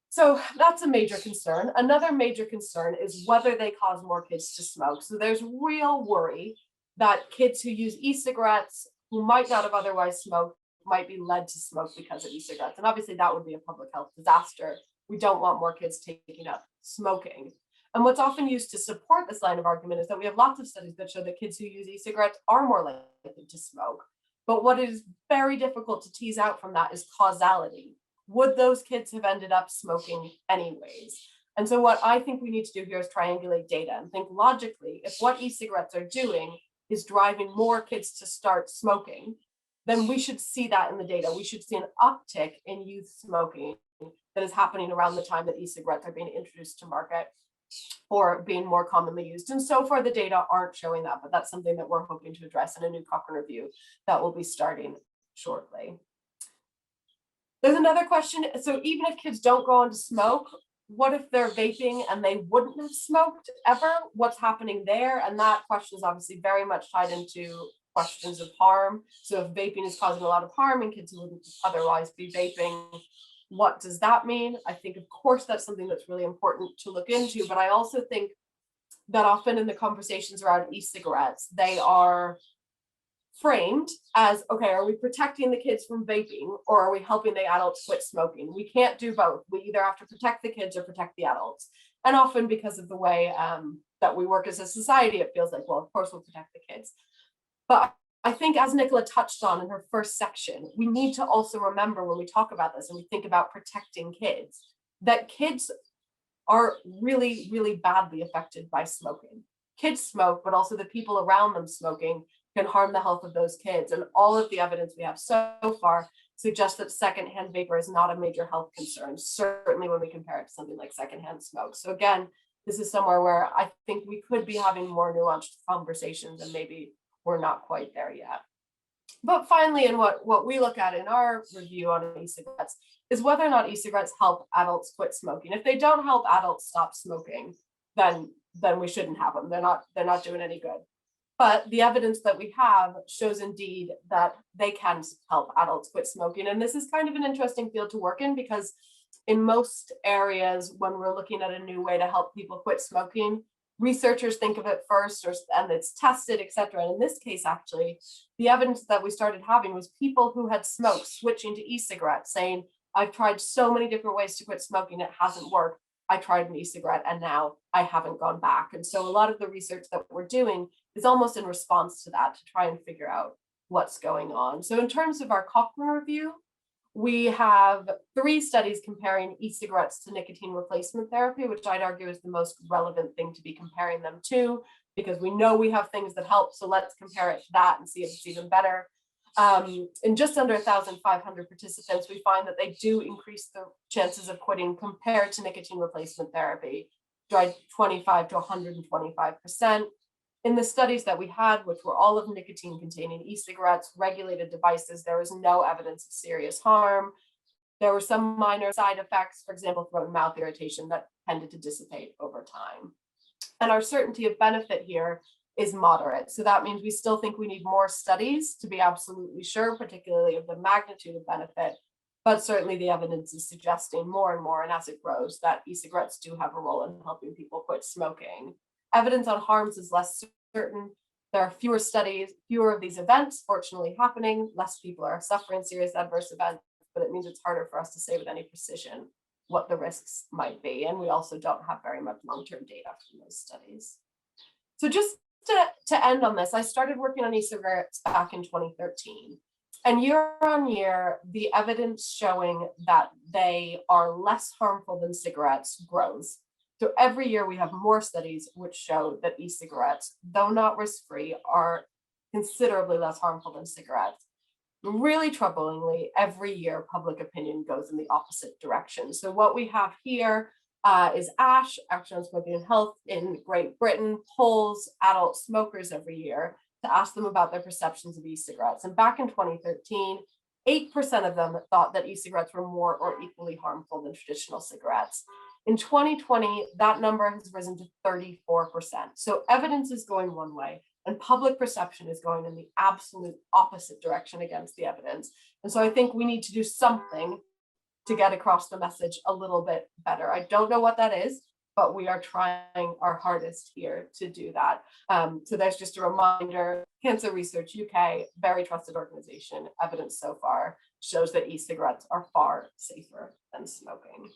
So that's a major concern. Another major concern is whether they cause more kids to smoke. So there's real worry that kids who use e-cigarettes, who might not have otherwise smoked, might be led to smoke because of e-cigarettes. And obviously that would be a public health disaster. We don't want more kids taking up smoking. And what's often used to support this line of argument is that we have lots of studies that show that kids who use e-cigarettes are more likely to smoke. But what is very difficult to tease out from that is causality. Would those kids have ended up smoking anyways? And so what I think we need to do here is triangulate data and think logically, if what e-cigarettes are doing is driving more kids to start smoking, then we should see that in the data. We should see an uptick in youth smoking that is happening around the time that e-cigarettes are being introduced to market or being more commonly used. And so far the data aren't showing that, but that's something that we're hoping to address in a new Cochrane review that will be starting shortly. There's another question. So even if kids don't go on to smoke, what if they're vaping and they wouldn't have smoked ever? What's happening there? And that question is obviously very much tied into questions of harm. So if vaping is causing a lot of harm in kids who wouldn't otherwise be vaping, what does that mean? I think, of course, that's something that's really important to look into. But I also think that often in the conversations around e-cigarettes, they are framed as, okay, are we protecting the kids from vaping or are we helping the adults quit smoking? We can't do both. We either have to protect the kids or protect the adults. And often because of the way that we work as a society, it feels like, well, of course we'll protect the kids. But I think as Nicola touched on in her first section, we need to also remember when we talk about this and we think about protecting kids, that kids are really, really badly affected by smoking. Kids smoke, but also the people around them smoking can harm the health of those kids. And all of the evidence we have so far suggests that secondhand vapor is not a major health concern, certainly when we compare it to something like secondhand smoke. So again, this is somewhere where I think we could be having more nuanced conversations and maybe we're not quite there yet. But finally, and what we look at in our review on e-cigarettes is whether or not e-cigarettes help adults quit smoking. If they don't help adults stop smoking, then we shouldn't have them. They're not doing any good. But the evidence that we have shows indeed that they can help adults quit smoking. And this is kind of an interesting field to work in because in most areas, when we're looking at a new way to help people quit smoking, researchers think of it first and it's tested, et cetera. And in this case, actually, the evidence that we started having was people who had smoked switching to e-cigarettes saying, I've tried so many different ways to quit smoking, it hasn't worked. I tried an e-cigarette and now I haven't gone back. And so a lot of the research that we're doing is almost in response to that, to try and figure out what's going on. So in terms of our Cochrane review, we have 3 studies comparing e-cigarettes to nicotine replacement therapy, which I'd argue is the most relevant thing to be comparing them to, because we know we have things that help. So let's compare it to that and see if it's even better. In just under 1,500 participants, we find that they do increase the chances of quitting compared to nicotine replacement therapy, by 25 to 125%. In the studies that we had, which were all of nicotine containing e-cigarettes, regulated devices, there was no evidence of serious harm. There were some minor side effects, for example, throat and mouth irritation that tended to dissipate over time. And our certainty of benefit here is moderate. So that means we still think we need more studies to be absolutely sure, particularly of the magnitude of benefit. But certainly the evidence is suggesting more and more, and as it grows, that e-cigarettes do have a role in helping people quit smoking. Evidence on harms is less certain. There are fewer studies, fewer of these events, fortunately, happening. Less people are suffering serious adverse events, but it means it's harder for us to say with any precision what the risks might be. And we also don't have very much long-term data from those studies. So just to end on this, I started working on e-cigarettes back in 2013. And year on year, the evidence showing that they are less harmful than cigarettes grows. So every year we have more studies which show that e-cigarettes, though not risk-free, are considerably less harmful than cigarettes. Really troublingly, every year public opinion goes in the opposite direction. So what we have here is ASH, Action on Smoking and Health in Great Britain, polls adult smokers every year to ask them about their perceptions of e-cigarettes. And back in 2013, 8% of them thought that e-cigarettes were more or equally harmful than traditional cigarettes. In 2020, that number has risen to 34%. So evidence is going one way, and public perception is going in the absolute opposite direction against the evidence. And so I think we need to do something to get across the message a little bit better. I don't know what that is, but we are trying our hardest here to do that. So there's just a reminder, Cancer Research UK, very trusted organization, evidence so far shows that e-cigarettes are far safer than smoking.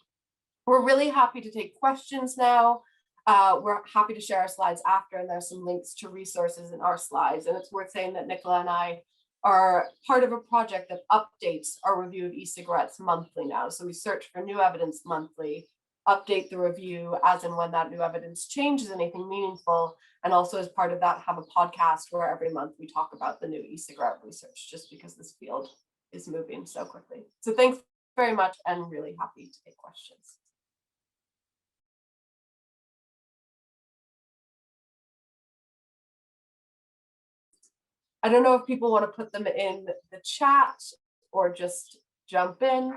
We're really happy to take questions now. We're happy to share our slides after, and there's some links to resources in our slides. And it's worth saying that Nicola and I are part of a project that updates our review of e-cigarettes monthly now. So we search for new evidence monthly, update the review as and when that new evidence changes anything meaningful. And also as part of that, have a podcast where every month we talk about the new e-cigarette research, just because this field is moving so quickly. So thanks very much, and really happy to take questions. I don't know if people want to put them in the chat or just jump in.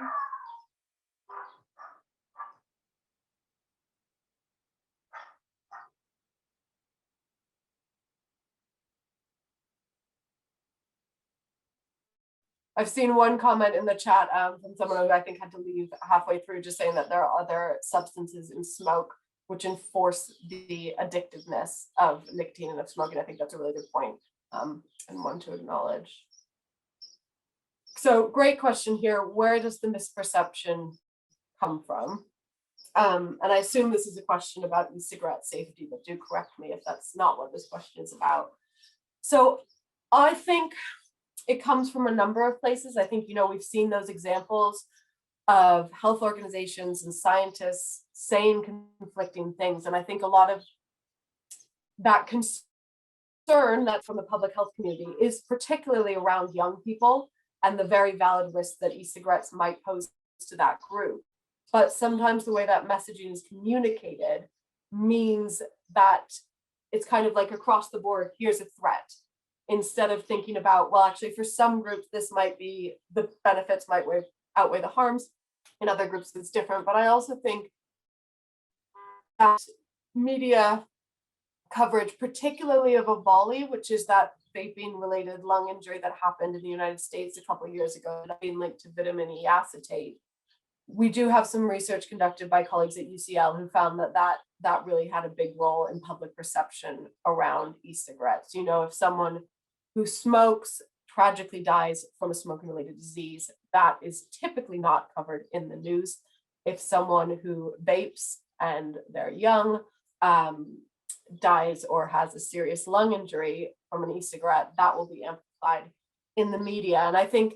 I've seen one comment in the chat from someone who I think had to leave halfway through, just saying that there are other substances in smoke which enforce the addictiveness of nicotine and of smoking. I think that's a really good point. And one to acknowledge. So great question here. Where does the misperception come from? And I assume this is a question about e-cigarette safety, but do correct me if that's not what this question is about. So I think it comes from a number of places. I think, we've seen those examples of health organizations and scientists saying conflicting things. And I think a lot of that concern that from the public health community is particularly around young people and the very valid risks that e-cigarettes might pose to that group. But sometimes the way that messaging is communicated means that it's kind of like across the board, here's a threat, instead of thinking about, well, actually for some groups, this might be, the benefits might outweigh the harms. In other groups, it's different. But I also think that media coverage, particularly of EVOLI, which is that vaping-related lung injury that happened in the United States a couple of years ago, being linked to vitamin E acetate. We do have some research conducted by colleagues at UCL who found that really had a big role in public perception around e-cigarettes. If someone who smokes tragically dies from a smoking-related disease, that is typically not covered in the news. If someone who vapes and they're young, dies or has a serious lung injury from an e-cigarette, that will be amplified in the media. And I think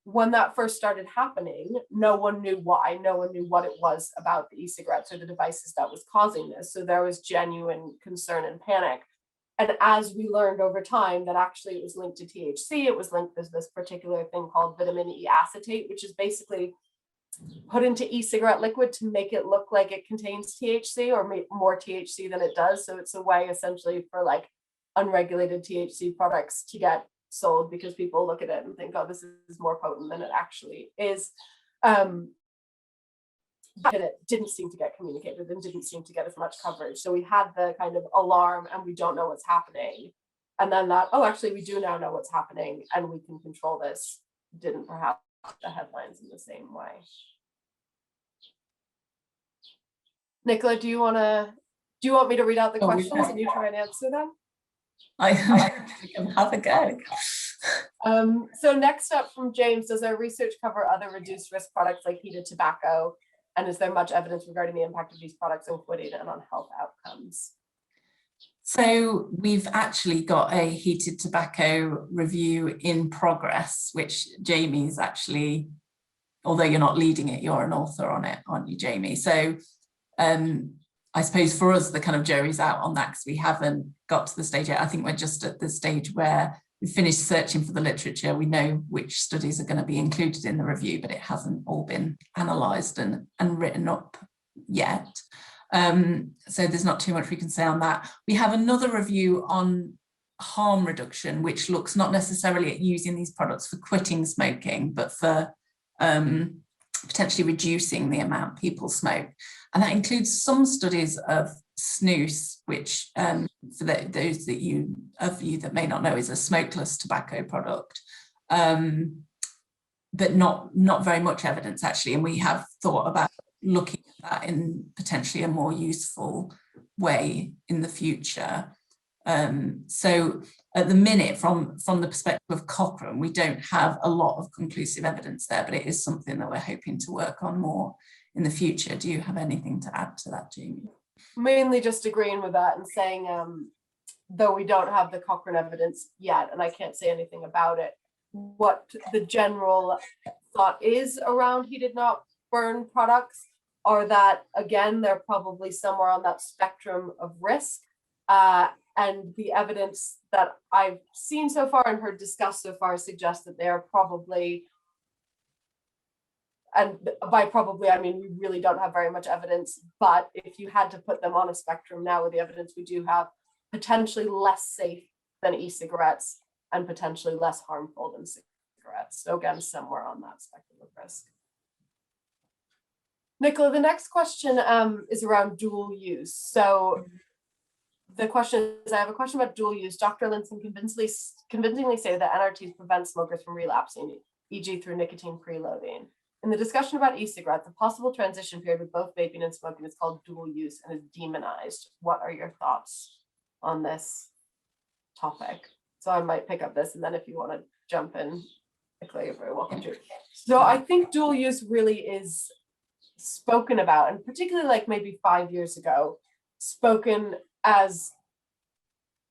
when that first started happening, no one knew why, no one knew what it was about the e-cigarettes or the devices that was causing this. So there was genuine concern and panic. And as we learned over time that actually it was linked to THC, it was linked to this particular thing called vitamin E acetate, which is basically put into e-cigarette liquid to make it look like it contains THC or more THC than it does. So it's a way essentially for like unregulated THC products to get sold because people look at it and think, oh, this is more potent than it actually is. And it didn't seem to get communicated and didn't seem to get as much coverage. So we had the kind of alarm and we don't know what's happening. And then that, oh, actually we do now know what's happening and we can control this, didn't perhaps the headlines in the same way. Nicola, do you want me to read out the questions and you try and answer them? I can have a go. So next up from James, does our research cover other reduced risk products like heated tobacco? And is there much evidence regarding the impact of these products on quitting and on health outcomes? So we've actually got a heated tobacco review in progress, which Jamie's actually, although you're not leading it, you're an author on it, aren't you, Jamie? So I suppose for us, the kind of jury's out on that because we haven't got to the stage yet. I think we're just at the stage where we finished searching for the literature. We know which studies are going to be included in the review, but it hasn't all been analysed and written up yet. So there's not too much we can say on that. We have another review on harm reduction, which looks not necessarily at using these products for quitting smoking, but for potentially reducing the amount people smoke. And that includes some studies of snus, which for those of you that may not know is a smokeless tobacco product, but not very much evidence actually. And we have thought about looking at that in potentially a more useful way in the future. So at the minute, from the perspective of Cochrane, we don't have a lot of conclusive evidence there, but it is something that we're hoping to work on more in the future. Do you have anything to add to that, Jamie? Mainly just agreeing with that and saying, though we don't have the Cochrane evidence yet, and I can't say anything about it, what the general thought is around heated not burn products are that, again, they're probably somewhere on that spectrum of risk. And the evidence that I've seen so far and heard discussed so far suggests that they are probably, and by probably, I mean, we really don't have very much evidence, but if you had to put them on a spectrum now with the evidence we do have, potentially less safe than e-cigarettes and potentially less harmful than cigarettes. So again, somewhere on that spectrum of risk. Nicola, the next question is around dual use. So the question is, I have a question about dual use. Dr. Lindson convincingly say that NRTs prevent smokers from relapsing, e.g. through nicotine preloading. In the discussion about e-cigarettes, the possible transition period with both vaping and smoking is called dual use and is demonized. What are your thoughts on this topic? So I might pick up this, and then if you want to jump in, Nicola, you're very welcome to. So I think dual use really is spoken about, and particularly like maybe 5 years ago, spoken as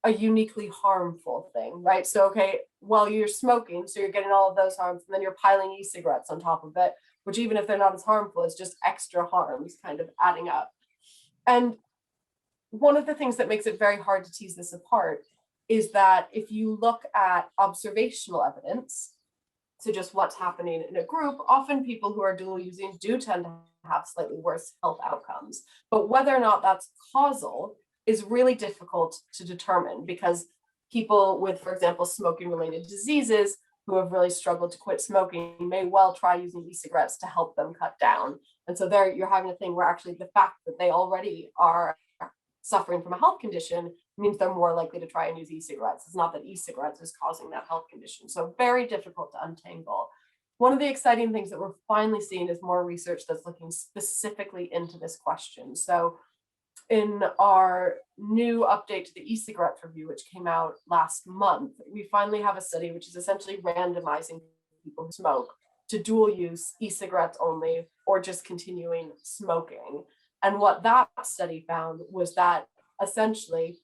a uniquely harmful thing, right? So, okay, while you're smoking, so you're getting all of those harms, and then you're piling e-cigarettes on top of it, which even if they're not as harmful, it's just extra harms kind of adding up. And one of the things that makes it very hard to tease this apart is that if you look at observational evidence, so just what's happening in a group, often people who are dual using do tend to have slightly worse health outcomes. But whether or not that's causal is really difficult to determine, because people with, for example, smoking related diseases who have really struggled to quit smoking may well try using e-cigarettes to help them cut down. And so there you're having a thing where actually the fact that they already are suffering from a health condition means they're more likely to try and use e-cigarettes. It's not that e-cigarettes is causing that health condition. So very difficult to untangle. One of the exciting things that we're finally seeing is more research that's looking specifically into this question. So in our new update to the e-cigarettes review, which came out last month, we finally have a study which is essentially randomizing people who smoke to dual use e-cigarettes only or just continuing smoking. And what that study found was that essentially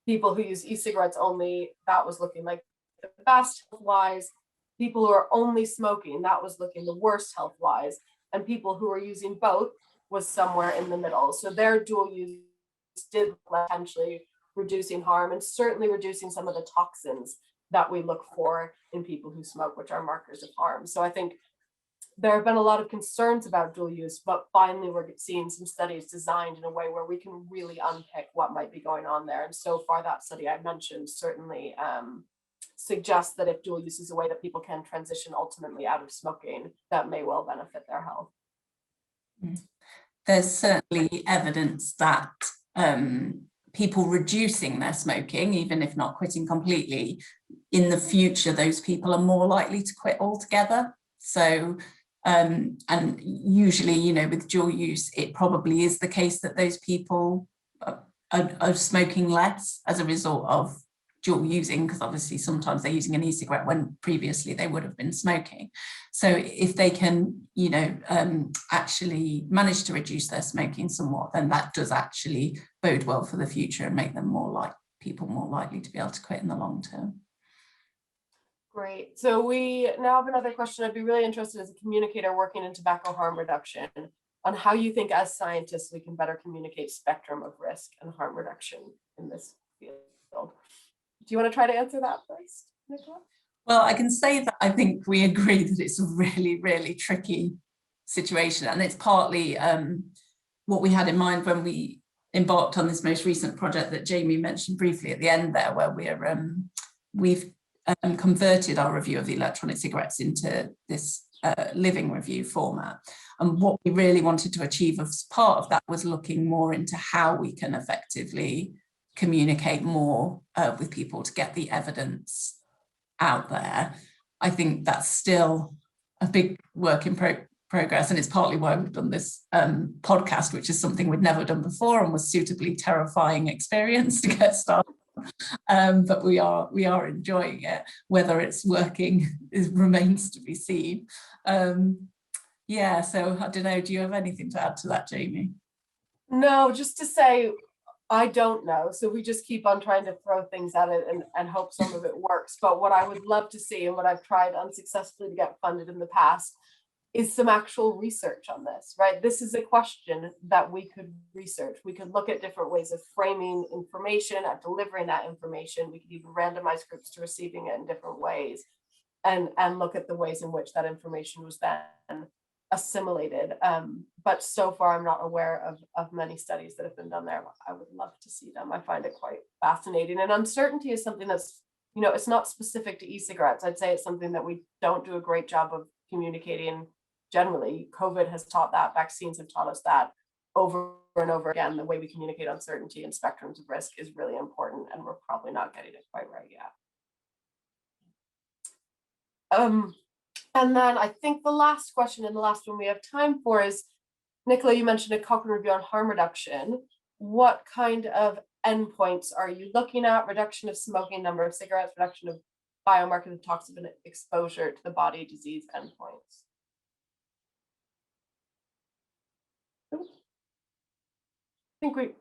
people who use e-cigarettes only, that was looking like the best health-wise. People who are only smoking, that was looking the worst health-wise. And people who are using both was somewhere in the middle. So their dual use did potentially reducing harm and certainly reducing some of the toxins that we look for in people who smoke, which are markers of harm. So I think there have been a lot of concerns about dual use, but finally we're seeing some studies designed in a way where we can really unpick what might be going on there. And so far that study I mentioned certainly suggests that if dual use is a way that people can transition ultimately out of smoking, that may well benefit their health. There's certainly evidence that people reducing their smoking, even if not quitting completely, in the future, those people are more likely to quit altogether. So, and usually, you know, with dual use, it probably is the case that those people are smoking less as a result of dual using, because obviously sometimes they're using an e-cigarette when previously they would have been smoking. So if they can, you know, actually manage to reduce their smoking somewhat, then that does actually bode well for the future and make them people more likely to be able to quit in the long term. Great. So we now have another question. I'd be really interested as a communicator working in tobacco harm reduction on how you think as scientists we can better communicate spectrum of risk and harm reduction in this field. Do you want to try to answer that first, Nicola? Well, I can say that I think we agree that it's a really, really tricky situation. And it's partly what we had in mind when we embarked on this most recent project that Jamie mentioned briefly at the end there, where we've converted our review of the electronic cigarettes into this living review format. And what we really wanted to achieve as part of that was looking more into how we can effectively communicate more with people to get the evidence out there. I think that's still a big work in progress, and it's partly why we've done this podcast, which is something we'd never done before and was suitably terrifying experience to get started. But we are enjoying it. Whether it's working remains to be seen. Yeah, so I don't know, do you have anything to add to that, Jamie? No, just to say, I don't know. So we just keep on trying to throw things at it and hope some of it works. But what I would love to see, and what I've tried unsuccessfully to get funded in the past, is some actual research on this, right? This is a question that we could research. We could look at different ways of framing information, at delivering that information. We could even randomize groups to receiving it in different ways, and look at the ways in which that information was then assimilated. But so far, I'm not aware of many studies that have been done there. I would love to see them. I find it quite fascinating. And uncertainty is something that's, it's not specific to e-cigarettes. I'd say it's something that we don't do a great job of communicating generally. COVID has taught that, vaccines have taught us that over and over again. The way we communicate uncertainty and spectrums of risk is really important, and we're probably not getting it quite right yet. And then I think the last question, and the last one we have time for, is, Nicola, you mentioned a Cochrane review on harm reduction. What kind of endpoints are you looking at? Reduction of smoking, number of cigarettes, reduction of biomarkers of toxin exposure to the body, disease endpoints. I think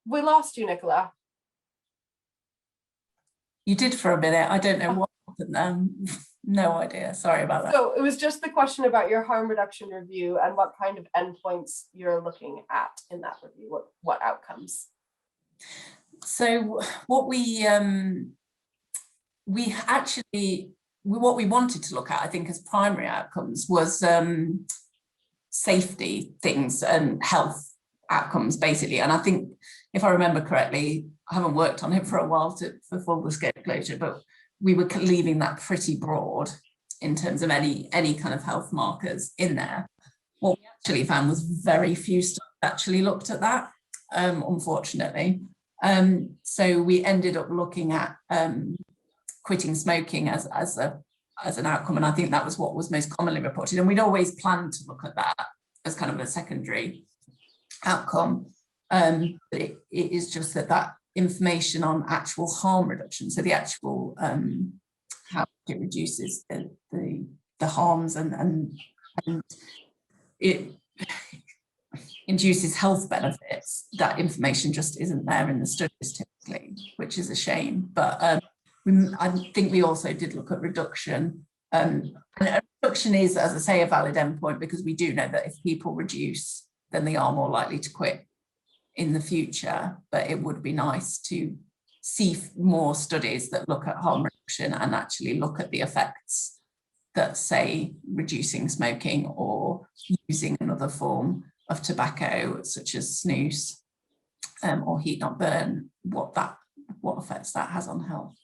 we lost you, Nicola. You did for a minute. I don't know what happened. No idea. Sorry about that. So it was just the question about your harm reduction review and what kind of endpoints you're looking at in that review. What outcomes? So what we what we wanted to look at, I think, as primary outcomes was safety things and health outcomes, basically. And I think, if I remember correctly, I haven't worked on it for a while for full disclosure, but we were leaving that pretty broad in terms of any kind of health markers in there. What we actually found was very few studies actually looked at that, unfortunately. So we ended up looking at quitting smoking as an outcome, and I think that was what was most commonly reported. And we'd always planned to look at that as kind of a secondary outcome. But it is just that information on actual harm reduction, so the actual how it reduces the harms and it induces health benefits, that information just isn't there in the studies typically, which is a shame. But I think we also did look at reduction. And reduction is, as I say, a valid endpoint, because we do know that if people reduce, then they are more likely to quit in the future. But it would be nice to see more studies that look at harm reduction and actually look at the effects that, say, reducing smoking or using another form of tobacco, such as snus or heat not burn, what effects that has on health.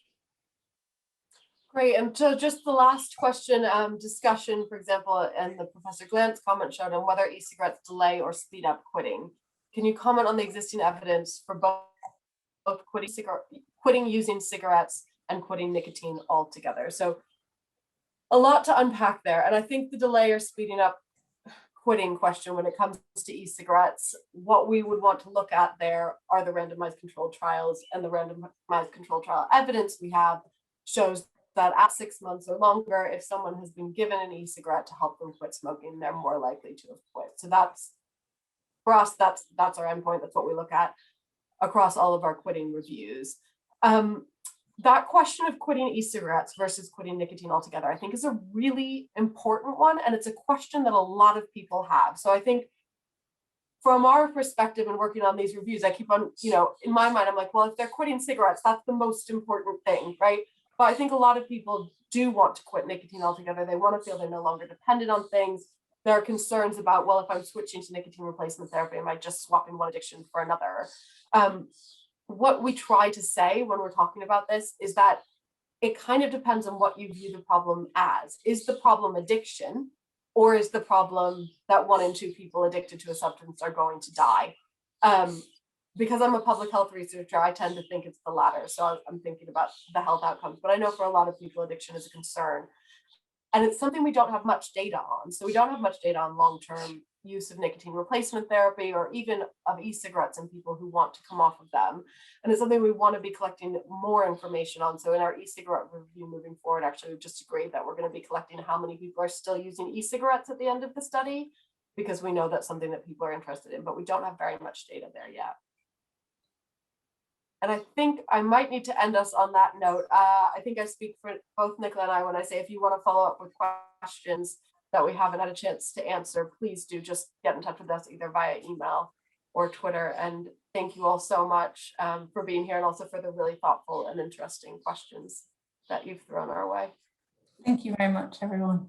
Great. And so just the last question, discussion, for example, and the Professor Glantz comment showed on whether e-cigarettes delay or speed up quitting. Can you comment on the existing evidence for both quitting using cigarettes and quitting nicotine altogether? So a lot to unpack there. And I think the delay or speeding up quitting question, when it comes to e-cigarettes, what we would want to look at there are the randomized controlled trials, and the randomized controlled trial evidence we have shows that at 6 months or longer, if someone has been given an e-cigarette to help them quit smoking, they're more likely to have quit. So that's, for us, that's our endpoint. That's what we look at across all of our quitting reviews. That question of quitting e-cigarettes versus quitting nicotine altogether, I think, is a really important one. And it's a question that a lot of people have. So I think from our perspective and working on these reviews, I keep on, in my mind, I'm like, well, if they're quitting cigarettes, that's the most important thing, right? But I think a lot of people do want to quit nicotine altogether. They want to feel they're no longer dependent on things. there are concerns about, well, if I'm switching to nicotine replacement therapy, am I just swapping one addiction for another? What we try to say when we're talking about this is that it kind of depends on what you view the problem as. Is the problem addiction, or is the problem that 1 in 2 people addicted to a substance are going to die? Because I'm a public health researcher, I tend to think it's the latter. So I'm thinking about the health outcomes, but I know for a lot of people, addiction is a concern. And it's something we don't have much data on. So we don't have much data on long-term use of nicotine replacement therapy, or even of e-cigarettes in people who want to come off of them. And it's something we want to be collecting more information on. So in our e-cigarette review moving forward, actually, we've just agreed that we're going to be collecting how many people are still using e-cigarettes at the end of the study, because we know that's something that people are interested in, but we don't have very much data there yet. And I think I might need to end us on that note. I think I speak for both Nicola and I when I say, if you want to follow up with questions that we haven't had a chance to answer, please do just get in touch with us either via email or Twitter. And thank you all so much for being here, and also for the really thoughtful and interesting questions that you've thrown our way. Thank you very much, everyone.